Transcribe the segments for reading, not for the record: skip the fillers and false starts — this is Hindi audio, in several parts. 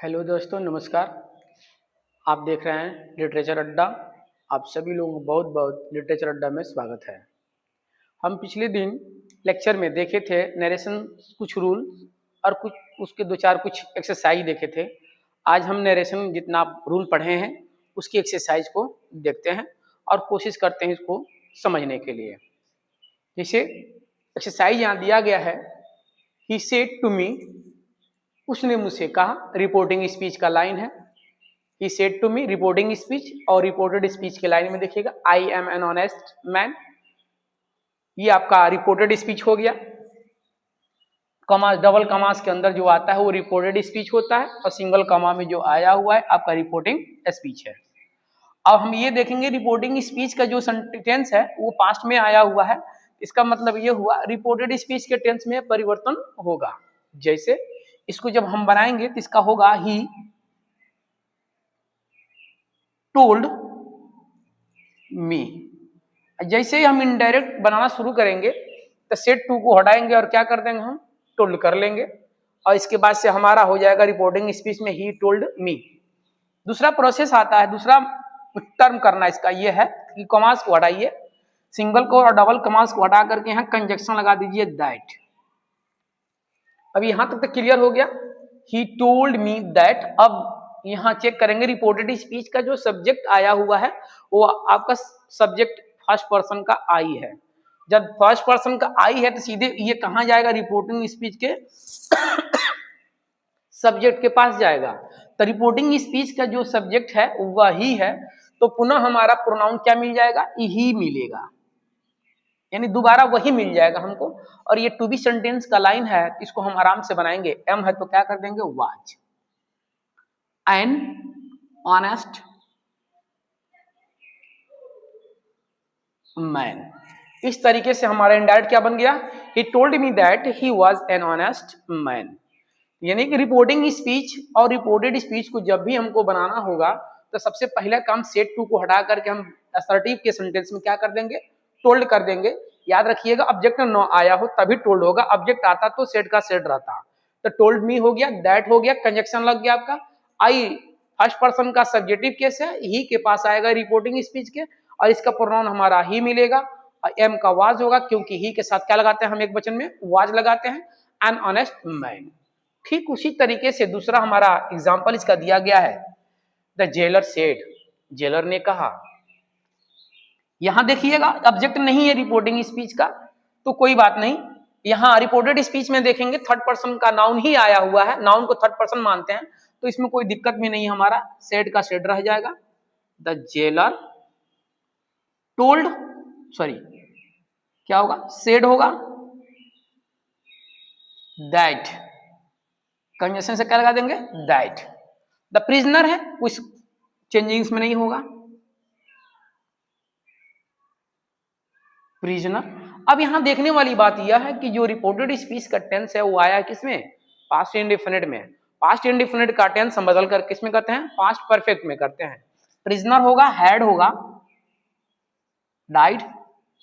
हेलो दोस्तों, नमस्कार। आप देख रहे हैं लिटरेचर अड्डा। आप सभी लोगों को बहुत बहुत लिटरेचर अड्डा में स्वागत है। हम पिछले दिन लेक्चर में देखे थे नरेशन कुछ रूल और कुछ उसके दो चार कुछ एक्सरसाइज देखे थे। आज हम नरेशन जितना रूल पढ़े हैं उसकी एक्सरसाइज को देखते हैं और कोशिश करते हैं इसको समझने के लिए। जैसे एक्सरसाइज यहाँ दिया गया है, ही सेड टू मी, उसने मुझसे कहा। रिपोर्टिंग स्पीच का लाइन है, he said to me reporting speech, और रिपोर्टेड स्पीच के लाइन में देखिएगा I am an honest man. ये आपका रिपोर्टेड स्पीच हो गया। कमास, डबल कमास के अंदर जो आता है वो रिपोर्टेड स्पीच होता है और सिंगल कमा में जो आया हुआ है आपका रिपोर्टिंग स्पीच है। अब हम ये देखेंगे रिपोर्टिंग स्पीच का जो सेंटेंस है वो पास्ट में आया हुआ है। इसका मतलब ये हुआ रिपोर्टेड स्पीच के टेंस में परिवर्तन होगा। जैसे इसको जब हम बनाएंगे तो इसका होगा ही टोल्ड मी। जैसे ही हम इनडायरेक्ट बनाना शुरू करेंगे तो सेड टू को हटाएंगे और क्या कर देंगे, हम टोल्ड कर लेंगे और इसके बाद से हमारा हो जाएगा रिपोर्टिंग स्पीच में ही टोल्ड मी। दूसरा प्रोसेस आता है, दूसरा टर्म करना इसका ये है कि कमास को हटाइए, सिंगल को और डबल कमास को हटा करके यहाँ कंजक्शन लगा दीजिए दैट। अब यहां तक तो क्लियर हो गया, ही टोल्ड मी दैट। अब यहाँ चेक करेंगे रिपोर्टेड स्पीच का जो सब्जेक्ट आया हुआ है वो आपका सब्जेक्ट फर्स्ट पर्सन का आई है। जब फर्स्ट पर्सन का आई है तो सीधे ये कहां जाएगा, रिपोर्टिंग स्पीच के सब्जेक्ट के पास जाएगा। तो रिपोर्टिंग स्पीच का जो सब्जेक्ट है वही है, तो पुनः हमारा प्रोनाउन क्या मिल जाएगा, ही मिलेगा, यानी दोबारा वही मिल जाएगा हमको। और ये टू बी सेंटेंस का लाइन है, इसको हम आराम से बनाएंगे। एम है तो क्या कर देंगे, वाज एन ऑनेस्ट मैन। इस तरीके से हमारा इनडायरेक्ट क्या बन गया, ही told me that he was an honest man. यानी कि रिपोर्टिंग स्पीच और रिपोर्टेड स्पीच को जब भी हमको बनाना होगा तो सबसे पहला काम सेड टू को हटा करके हम असर्टिव के सेंटेंस में क्या कर देंगे, टोल्ड कर देंगे। याद रखिएगा ऑब्जेक्ट न आया हो तभी टोल्ड होगा, ऑब्जेक्ट आता तो सेड का सेड रहता। तो टोल्ड मी हो गया, दैट हो गया, कंजक्शन लग गया आपका। आई फर्स्ट पर्सन का सब्जेक्टिव केस है, ही के पास आएगा रिपोर्टिंग स्पीच के और इसका प्रोनाउन हमारा ही मिलेगा। और एम का वाज होगा, क्योंकि ही के साथ क्या लगाते हैं हम एक वचन में, वाज लगाते हैं, एन ऑनेस्ट मैन। ठीक उसी तरीके से दूसरा हमारा एग्जाम्पल इसका दिया गया है, द जेलर सेड, जेलर ने कहा। यहां देखिएगा ऑब्जेक्ट नहीं है रिपोर्टिंग स्पीच का, तो कोई बात नहीं। यहां रिपोर्टेड स्पीच में देखेंगे थर्ड पर्सन का नाउन ही आया हुआ है, नाउन को थर्ड पर्सन मानते हैं, तो इसमें कोई दिक्कत भी नहीं, हमारा सेड का सेड रह जाएगा। द जेलर टोल्ड, सॉरी क्या होगा, सेड होगा, दैट, कंजक्शन से क्या लगा देंगे, दैट। द प्रिजनर है, कुछ चेंजिंग्स में नहीं होगा, प्रिजनर। अब यहां देखने वाली बात यह है कि जो रिपोर्टेड स्पीच का टेंस है वो आया किसमें, पास्ट इंडेफिनिट में। पास्ट इंडेफिनिट का टेंस हम बदल कर किसमें करते हैं, पास्ट परफेक्ट में करते हैं। प्रिजनर होगा, हैड होगा, डाइड,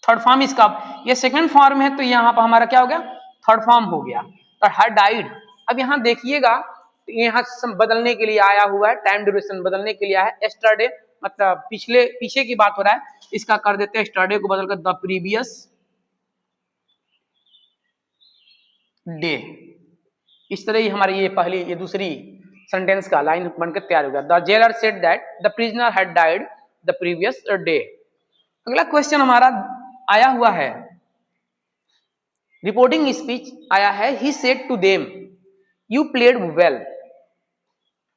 थर्ड फॉर्म इसका, ये सेकंड फॉर्म है तो यहाँ पर हमारा क्या हो गया, थर्ड फॉर्म हो गया, तो हैड डाइड। अब यहाँ देखिएगा तो यहाँ बदलने के लिए आया हुआ है, टाइम ड्यूरेशन बदलने के लिए आया है, एस्टरडे मतलब पीछे की बात हो रहा है, इसका कर देते हैं एस्टरडे को बदलकर द प्रीवियस डे। इस तरह ही हमारी ये दूसरी सेंटेंस का लाइन बनकर तैयार हो गया, the jailer said that the prisoner had died the previous day. अगला क्वेश्चन हमारा आया हुआ है, रिपोर्टिंग स्पीच आया है, he said to them you played well.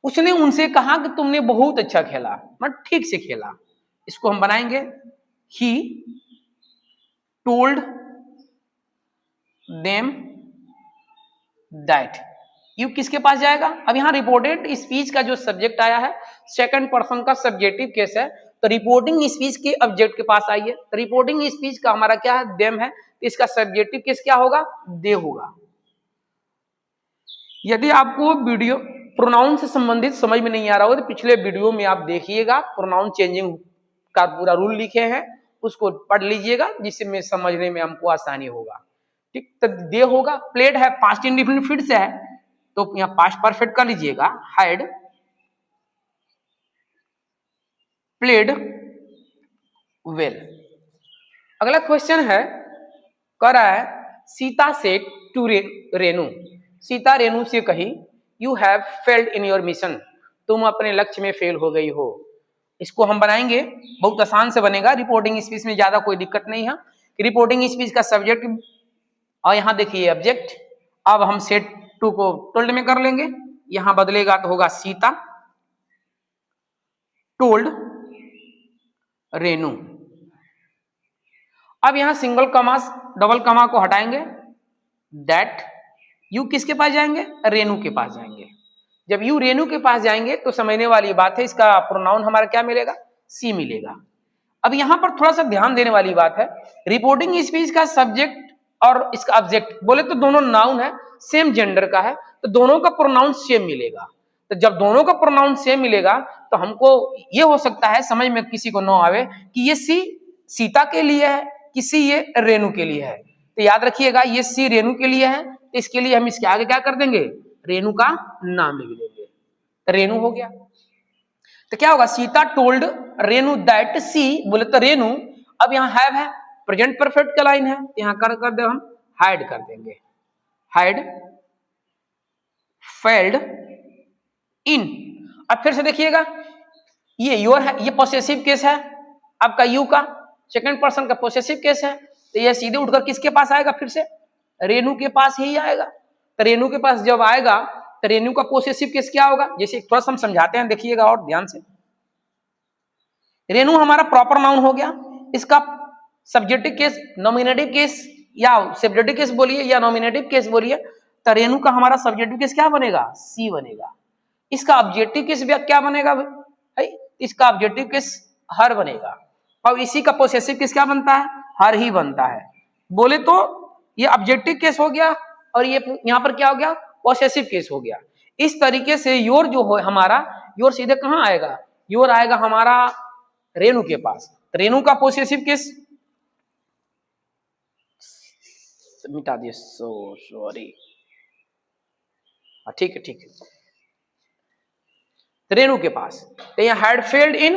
उसने उनसे कहा कि तुमने बहुत अच्छा खेला, मतलब ठीक से खेला। इसको हम बनाएंगे, he told them that. You किसके पास जाएगा, अब यहाँ रिपोर्टेड स्पीच का जो सब्जेक्ट आया है सेकंड पर्सन का सब्जेक्टिव केस है, तो रिपोर्टिंग स्पीच के ऑब्जेक्ट के पास आइए। तो रिपोर्टिंग स्पीच का हमारा क्या है, देम है, तो इसका सब्जेक्टिव केस क्या होगा, दे होगा। यदि आपको वीडियो प्रोनाउन से संबंधित समझ में नहीं आ रहा हो तो पिछले वीडियो में आप देखिएगा, प्रोनाउन चेंजिंग का पूरा रूल लिखे हैं, उसको पढ़ लीजिएगा जिससे समझने में हमको आसानी होगा। ठीक, तो दे होगा, प्लेड है पास्ट इंडेफिनिट फिर से है, तो यहाँ पास्ट परफेक्ट कर लीजिएगा, हैड प्लेड वेल। अगला क्वेश्चन है, कह रहा है सीता सेड टू रेणु, सीता रेणु से कही you have failed in your mission, तुम अपने लक्ष्य में फेल हो गई हो। इसको हम बनाएंगे, बहुत आसान से बनेगा, रिपोर्टिंग स्पीच में ज्यादा कोई दिक्कत नहीं है। रिपोर्टिंग स्पीच का सब्जेक्ट और यहाँ देखिए ऑब्जेक्ट, अब हम सेट टू को टोल्ड में कर लेंगे, यहां बदलेगा तो होगा सीता टोल्ड रेणु। अब यहां सिंगल कमा डबल कमा को हटाएंगे, दैट यू किसके पास जाएंगे, रेणु के पास जाएंगे। जब यू रेणु के पास जाएंगे तो समझने वाली बात है, इसका प्रोनाउन हमारा क्या मिलेगा, सी मिलेगा। अब यहां पर थोड़ा सा ध्यान देने वाली बात है, रिपोर्टिंग स्पीच का सब्जेक्ट और इसका ऑब्जेक्ट बोले तो दोनों नाउन है, सेम जेंडर का है, तो दोनों का प्रोनाउन सेम मिलेगा। तो जब दोनों का प्रोनाउन सेम मिलेगा तो हमको ये हो सकता है समझ में किसी को न आवे कि ये सी सीता के लिए है कि सी ये रेणु के लिए है। तो याद रखिएगा ये सी रेणु के लिए है, तो इसके लिए हम इसके आगे क्या कर देंगे, रेणु का नाम लिख देंगे, तो रेणु हो गया। तो क्या होगा, सीता टोल्ड रेणु दैट सी, बोले तो रेणु, अब यहाँ हैव है, प्रेजेंट परफेक्ट का लाइन है, यहाँ कर दे हम हाइड कर देंगे, हाइड फेल्ड इन। अब फिर से देखिएगा ये योर है, ये पॉसेसिव केस है आपका यू का, सेकंड पर्सन का पॉसेसिव केस है, तो ये सीधे उठकर किसके पास आएगा, फिर से रेणु के पास ही आएगा। तो रेणु के पास जब आएगा तो रेणु का पॉसेसिव केस क्या होगा, जैसे थोड़ा सा हम समझाते हैं, देखिएगा और ध्यान से। रेणु हमारा प्रॉपर नाउन हो गया, इसका सब्जेक्टिव केस, नॉमिनेटिव केस या सब्जेक्टिव केस बोलिए या नॉमिनेटिव केस बोलिए, तो रेणु का हमारा सब्जेक्टिव केस क्या बनेगा, सी बनेगा। इसका ऑब्जेक्टिव केस क्या बनेगा भाई, इसका ऑब्जेक्टिव केस हर बनेगा, और इसी का पॉसेसिव केस क्या बनता है, हर ही बनता है। बोले तो ये ऑब्जेक्टिव केस हो गया और ये यहाँ पर क्या हो गया, पॉसेसिव केस हो गया। इस तरीके से योर जो हो हमारा, योर सीधे कहाँ आएगा, योर आएगा हमारा रेणु के पास। रेणु का पॉसेसिव केस मिटा दिए, सॉरी, ठीक है ठीक है, रेणु के पास। तो यहाँ हैड फेल्ड इन,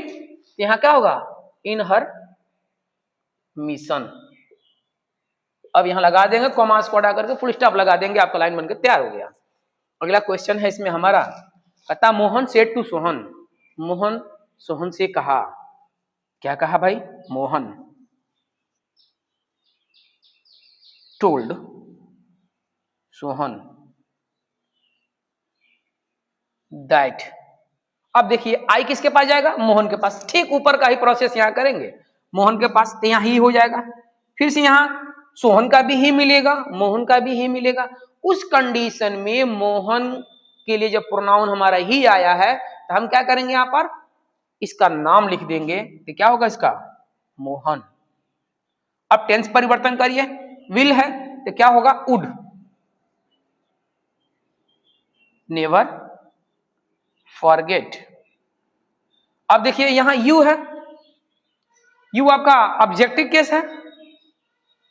यहाँ क्या होगा, इन हर मिशन। अब यहां लगा देंगे कॉमास को हटा करके फुल स्टॉप लगा देंगे, आपका लाइन बनकर तैयार हो गया। अगला क्वेश्चन है इसमें हमारा, कहता मोहन सेड टू सोहन, मोहन सोहन से कहा, क्या कहा भाई, मोहन टोल्ड सोहन दैट। अब देखिए आई किसके पास जाएगा, मोहन के पास, ठीक ऊपर का ही प्रोसेस यहां करेंगे, मोहन के पास, तो यहां ही हो जाएगा। फिर से यहां सोहन का भी ही मिलेगा, मोहन का भी ही मिलेगा। उस कंडीशन में मोहन के लिए जब प्रोनाउन हमारा ही आया है तो हम क्या करेंगे, यहां पर इसका नाम लिख देंगे, तो क्या होगा इसका, मोहन। अब टेंस परिवर्तन करिए, विल है तो क्या होगा, वुड, नेवर फॉरगेट। अब देखिए यहां यू है, यू आपका ऑब्जेक्टिव केस है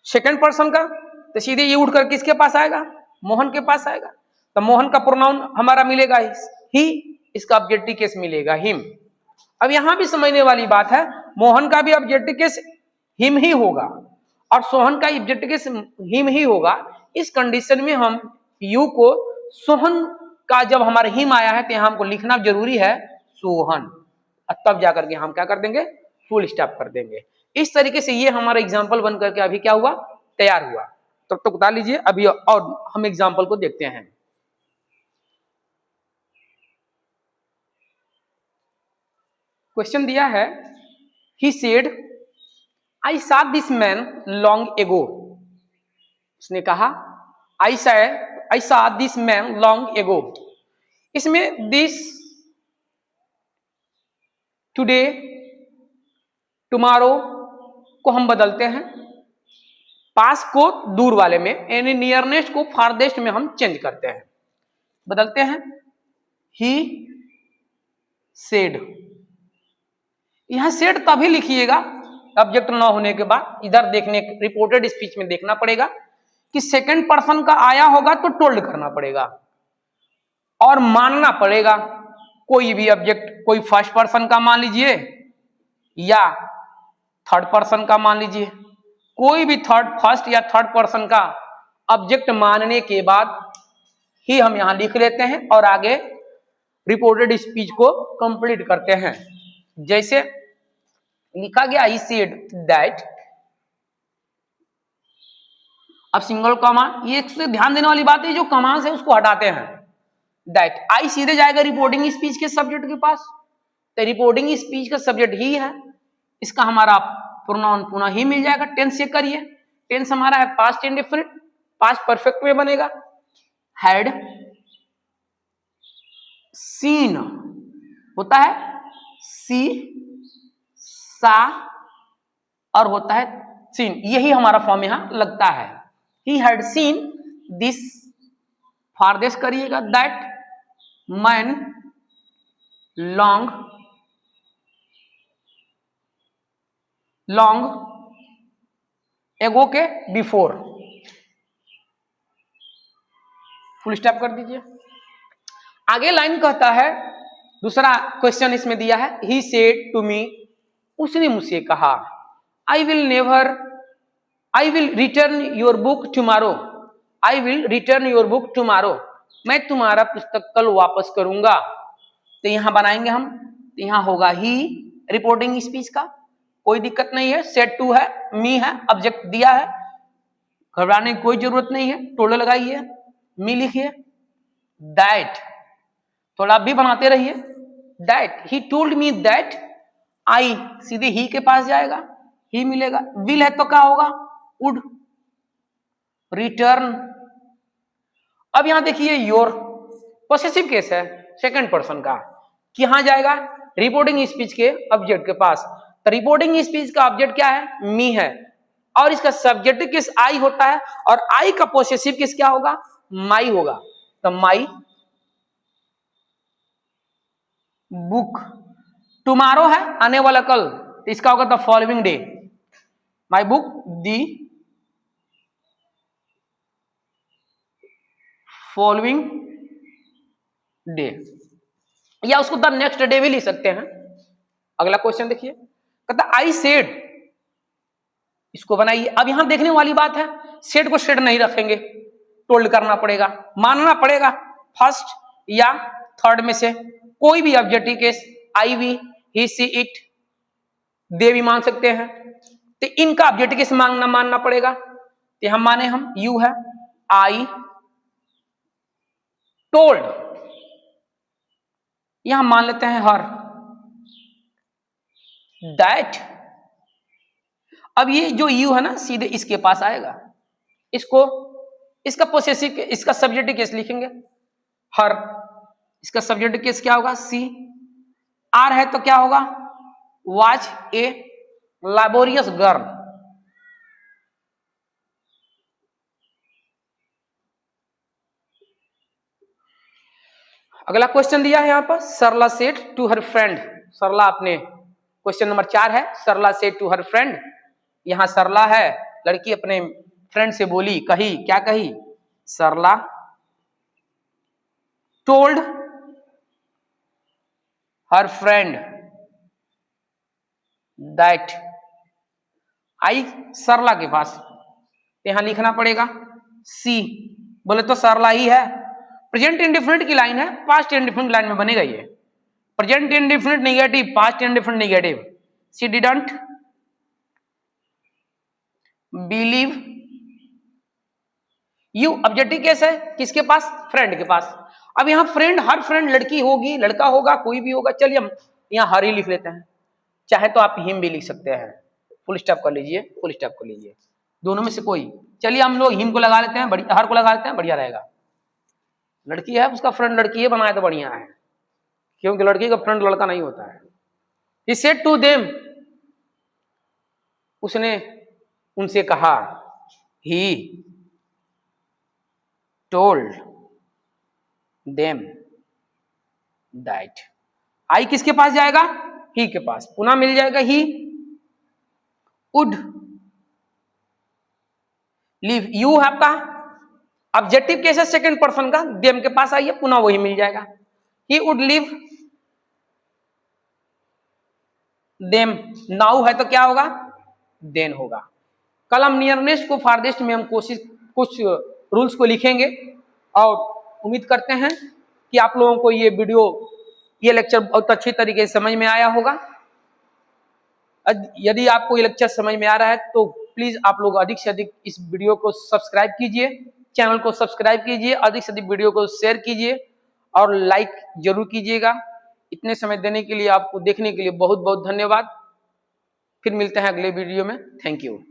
सेकंड पर्सन का, तो सीधे ये उठकर किसके पास आएगा, मोहन के पास आएगा। तो मोहन का प्रोनाउन हमारा मिलेगा ही, इसका ऑब्जेक्टिव केस मिलेगा हिम। अब यहां भी समझने वाली बात है, मोहन का भी ऑब्जेक्टिव केस हिम ही होगा और सोहन का ऑब्जेक्टिव केस हिम ही होगा। इस कंडीशन में हम यू को सोहन का जब हमारा हिम आया है तो यहां हमको लिखना जरूरी है सोहन, तब जाकर के हम क्या कर देंगे, फुल स्टॉप कर देंगे। इस तरीके से ये हमारा एग्जाम्पल बन करके अभी क्या हुआ, तैयार हुआ। तब तक बता लीजिए अभी और हम एग्जाम्पल को देखते हैं। क्वेश्चन दिया है, he said I saw this man long ago, उसने कहा I saw this man long ago. इसमें दिस, टुडे, टुमारो को हम बदलते हैं, पास को दूर वाले में यानी नियरनेस्ट को फारदेस्ट में हम चेंज करते हैं, बदलते हैं। ही सेड, यहां सेड तभी लिखिएगा ऑब्जेक्ट ना होने के बाद, इधर देखने रिपोर्टेड स्पीच में देखना पड़ेगा कि सेकंड पर्सन का आया होगा तो टोल्ड करना पड़ेगा, और मानना पड़ेगा कोई भी ऑब्जेक्ट, कोई फर्स्ट पर्सन का मान लीजिए या थर्ड पर्सन का मान लीजिए, कोई भी फर्स्ट या थर्ड पर्सन का ऑब्जेक्ट मानने के बाद ही हम यहां लिख लेते हैं और आगे रिपोर्टेड स्पीच को कंप्लीट करते हैं। जैसे लिखा गया ही सेड दैट, अब सिंगल कॉमा, ये से ध्यान देने वाली बात है, जो कॉमा है उसको हटाते हैं। दैट आई सीधे जाएगा रिपोर्टिंग स्पीच के सब्जेक्ट के पास, तो रिपोर्टिंग स्पीच का सब्जेक्ट ही है, इसका हमारा प्रोनाउन पुनः ही मिल जाएगा। टेंस चेक करिए, टेंस हमारा है पास्ट इंडेफिनिट, पास्ट परफेक्ट में बनेगा। हैड सीन होता है सी, सा और होता है सीन, यही हमारा फॉर्म यहां लगता है। ही हैड सीन दिस, फारदेश करिएगा, दैट मैन लॉन्ग एगो के बिफोर, फुल स्टॉप कर दीजिए। आगे लाइन कहता है, दूसरा क्वेश्चन इसमें दिया है, ही सेड टू मी, उसने मुझसे कहा, I will return your book tomorrow, I will return your book tomorrow, मैं तुम्हारा पुस्तक कल वापस करूंगा। तो यहां बनाएंगे हम, तो यहां होगा ही रिपोर्टिंग स्पीच का, कोई दिक्कत नहीं है। सेड टू है, मी है, ऑब्जेक्ट दिया है, घबराने की कोई जरूरत नहीं है। टोल्ड लगाइए, मी लिखिए, दैट थोड़ा आप भी बनाते रहिए, that he told me that, I सीधे ही के पास जाएगा, ही मिलेगा। विल है तो क्या होगा, वुड, रिटर्न। अब यहां देखिए योर पॉसेसिव केस है सेकंड पर्सन का, यहां जाएगा रिपोर्टिंग स्पीच के ऑब्जेक्ट के पास। तो रिपोर्टिंग स्पीच का ऑब्जेक्ट क्या है, मी है, और इसका सब्जेक्टिव केस आई होता है, और आई का पॉसेसिव केस क्या होगा, माई होगा। तो माई बुक, टुमारो है आने वाला कल, तो इसका होगा the following day, my book the following day, या उसको द नेक्स्ट डे भी लिख सकते हैं। अगला क्वेश्चन देखिए, कहता आई सेड, इसको बनाइए। अब यहां देखने वाली बात है, सेड को सेड नहीं रखेंगे, टोल्ड करना पड़ेगा, मानना पड़ेगा फर्स्ट या थर्ड में से कोई भी objective case, I we, he see it, they भी मान सकते हैं। तो इनका ऑब्जेक्टिव केस मानना पड़ेगा। तो हम माने, हम यू है, आई टोल्ड, यहां मान लेते हैं हर, दैट। अब ये जो यू है ना, सीधे इसके पास आएगा, इसको, इसका पोसेसिव, इसका सब्जेक्टिव केस लिखेंगे हर, इसका सब्जेक्टिव केस क्या होगा, सी। आर है तो क्या होगा, वाज ए लैबोरियस गर्ल, अगला क्वेश्चन दिया है यहां पर, सरला सेड टू हर फ्रेंड, सरला अपने, क्वेश्चन नंबर 4 है, सरला सेड टू हर फ्रेंड। यहां सरला है, लड़की अपने फ्रेंड से बोली, कही, क्या कही, सरला टोल्ड हर फ्रेंड दैट, आई सरला के पास, यहां लिखना पड़ेगा सी, बोले तो सरला ही है। प्रेजेंट इंडेफिनिट की लाइन है, पास्ट इंडेफिनिट लाइन में बनेगा ये, present indefinite negative, past indefinite negative. She didn't believe you, objective case है किसके पास, फ्रेंड के पास। अब यहां फ्रेंड, हर फ्रेंड लड़की होगी, लड़का होगा, कोई भी होगा, चलिए हम यहां हर ही लिख लेते हैं, चाहे तो आप हिम भी लिख सकते हैं, फुल स्टॉप कर लीजिए, फुल स्टॉप कर लीजिए, दोनों में से कोई। चलिए हम लोग हिम को लगा लेते हैं, बढ़िया, हर को लगा लेते हैं, बढ़िया रहेगा। लड़की है, उसका फ्रेंड लड़की है, बनाए तो बढ़िया है, क्योंकि लड़की का फ्रेंड लड़का नहीं होता है। He said to them, उसने उनसे कहा, he told them that, आई किसके पास जाएगा, ही के पास, पुनः मिल जाएगा ही would leave, यू है आपका ऑब्जेक्टिव केस है सेकंड पर्सन का, देम के पास आइए पुनः वही मिल जाएगा। He would live them, now है तो क्या होगा, देन होगा। कल हम नियरनेस्ट को फारदेस्ट में हम कुछ रूल्स को लिखेंगे और उम्मीद करते हैं कि आप लोगों को ये लेक्चर बहुत अच्छी तरीके से समझ में आया होगा। यदि आपको ये लेक्चर समझ में आ रहा है तो प्लीज आप लोग अधिक से अधिक इस वीडियो को सब्सक्राइब कीजिए, चैनल को सब्सक्राइब कीजिए, अधिक से अधिक वीडियो को शेयर कीजिए और लाइक जरूर कीजिएगा। इतने समय देने के लिए, आपको देखने के लिए बहुत बहुत धन्यवाद। फिर मिलते हैं अगले वीडियो में। Thank you.